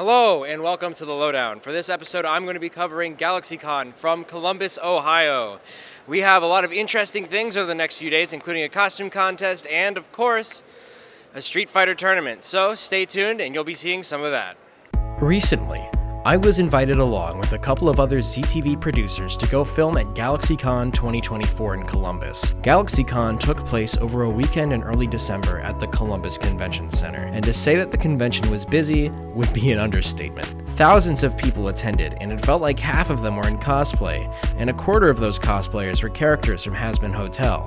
Hello and welcome to the Lowdown. For this episode, I'm going to be covering GalaxyCon from Columbus, Ohio. We have a lot of interesting things over the next few days, including a costume contest and, of course, a Street Fighter tournament. So stay tuned and you'll be seeing some of that. Recently, I was invited along with a couple of other ZTV producers to go film at GalaxyCon 2024 in Columbus. GalaxyCon took place over a weekend in early December at the Columbus Convention Center, and to say that the convention was busy would be an understatement. Thousands of people attended, and it felt like half of them were in cosplay, and a quarter of those cosplayers were characters from Hazbin Hotel.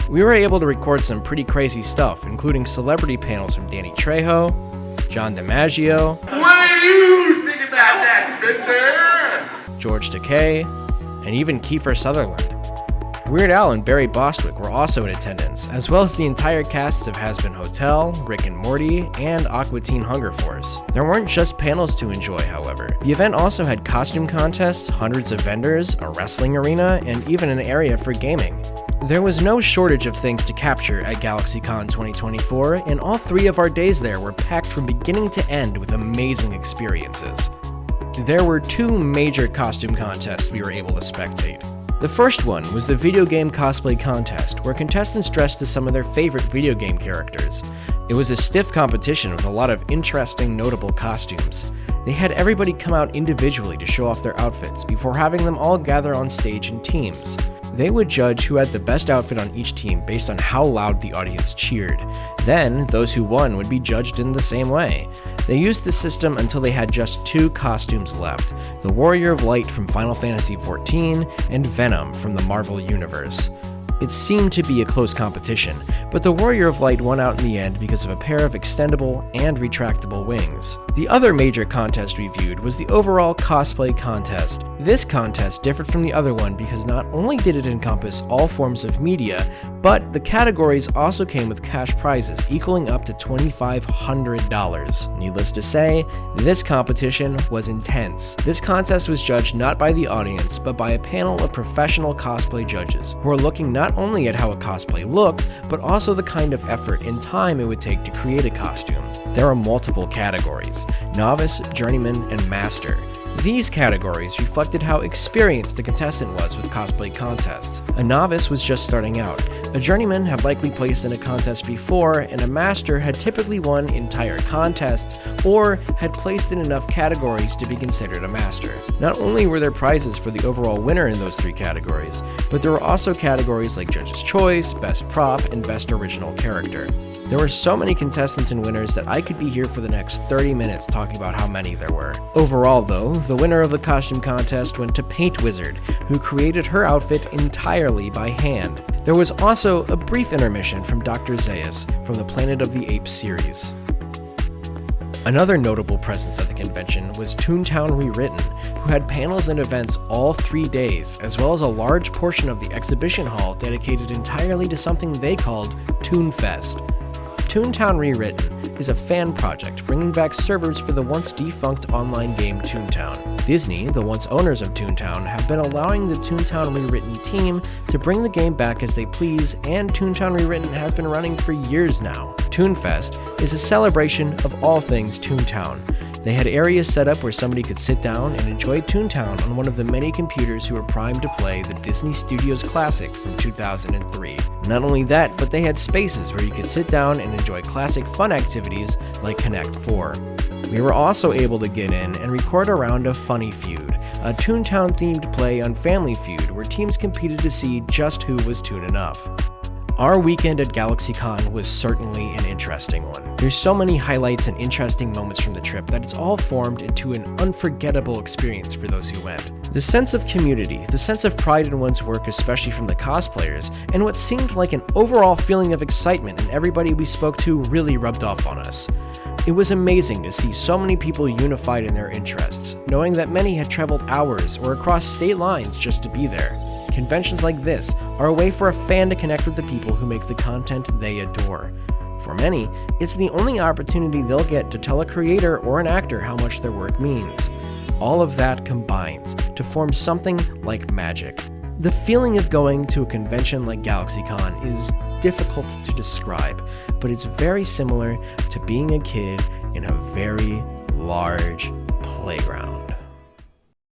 We were able to record some pretty crazy stuff, including celebrity panels from Danny Trejo, John DiMaggio, George Takei, and even Kiefer Sutherland. Weird Al and Barry Bostwick were also in attendance, as well as the entire casts of Hazbin Hotel, Rick and Morty, and Aqua Teen Hunger Force. There weren't just panels to enjoy, however. The event also had costume contests, hundreds of vendors, a wrestling arena, and even an area for gaming. There was no shortage of things to capture at GalaxyCon 2024, and all 3 of our days there were packed from beginning to end with amazing experiences. There were 2 major costume contests we were able to spectate. The first one was the video game cosplay contest, where contestants dressed as some of their favorite video game characters. It was a stiff competition with a lot of interesting, notable costumes. They had everybody come out individually to show off their outfits before having them all gather on stage in teams. They would judge who had the best outfit on each team based on how loud the audience cheered. Then, those who won would be judged in the same way. They used the system until they had just 2 costumes left, the Warrior of Light from Final Fantasy XIV and Venom from the Marvel Universe. It seemed to be a close competition, but the Warrior of Light won out in the end because of a pair of extendable and retractable wings. The other major contest we viewed was the overall cosplay contest. This contest differed from the other one because not only did it encompass all forms of media, but the categories also came with cash prizes equaling up to $2,500. Needless to say, this competition was intense. This contest was judged not by the audience, but by a panel of professional cosplay judges who are looking not only at how a cosplay looked, but also the kind of effort and time it would take to create a costume. There are multiple categories: novice, journeyman, and master. These categories reflected how experienced the contestant was with cosplay contests. A novice was just starting out, a journeyman had likely placed in a contest before, and a master had typically won entire contests or had placed in enough categories to be considered a master. Not only were there prizes for the overall winner in those 3 categories, but there were also categories like Judge's Choice, Best Prop, and Best Original Character. There were so many contestants and winners that I could be here for the next 30 minutes talking about how many there were. Overall, though, the winner of the costume contest went to Paint Wizard, who created her outfit entirely by hand. There was also a brief intermission from Dr. Zaius from the Planet of the Apes series. Another notable presence at the convention was Toontown Rewritten, who had panels and events all 3 days, as well as a large portion of the exhibition hall dedicated entirely to something they called Toonfest. Toontown Rewritten is a fan project bringing back servers for the once defunct online game Toontown. Disney, the once owners of Toontown, have been allowing the Toontown Rewritten team to bring the game back as they please, and Toontown Rewritten has been running for years now. Toonfest is a celebration of all things Toontown. They had areas set up where somebody could sit down and enjoy Toontown on one of the many computers who were primed to play the Disney Studios classic from 2003. Not only that, but they had spaces where you could sit down and enjoy classic fun activities like Connect 4. We were also able to get in and record a round of Funny Feud, a Toontown-themed play on Family Feud where teams competed to see just who was Toon enough. Our weekend at GalaxyCon was certainly an interesting one. There's so many highlights and interesting moments from the trip that it's all formed into an unforgettable experience for those who went. The sense of community, the sense of pride in one's work, especially from the cosplayers, and what seemed like an overall feeling of excitement in everybody we spoke to really rubbed off on us. It was amazing to see so many people unified in their interests, knowing that many had traveled hours or across state lines just to be there. Conventions like this are a way for a fan to connect with the people who make the content they adore. For many, it's the only opportunity they'll get to tell a creator or an actor how much their work means. All of that combines to form something like magic. The feeling of going to a convention like GalaxyCon is difficult to describe, but it's very similar to being a kid in a very large playground.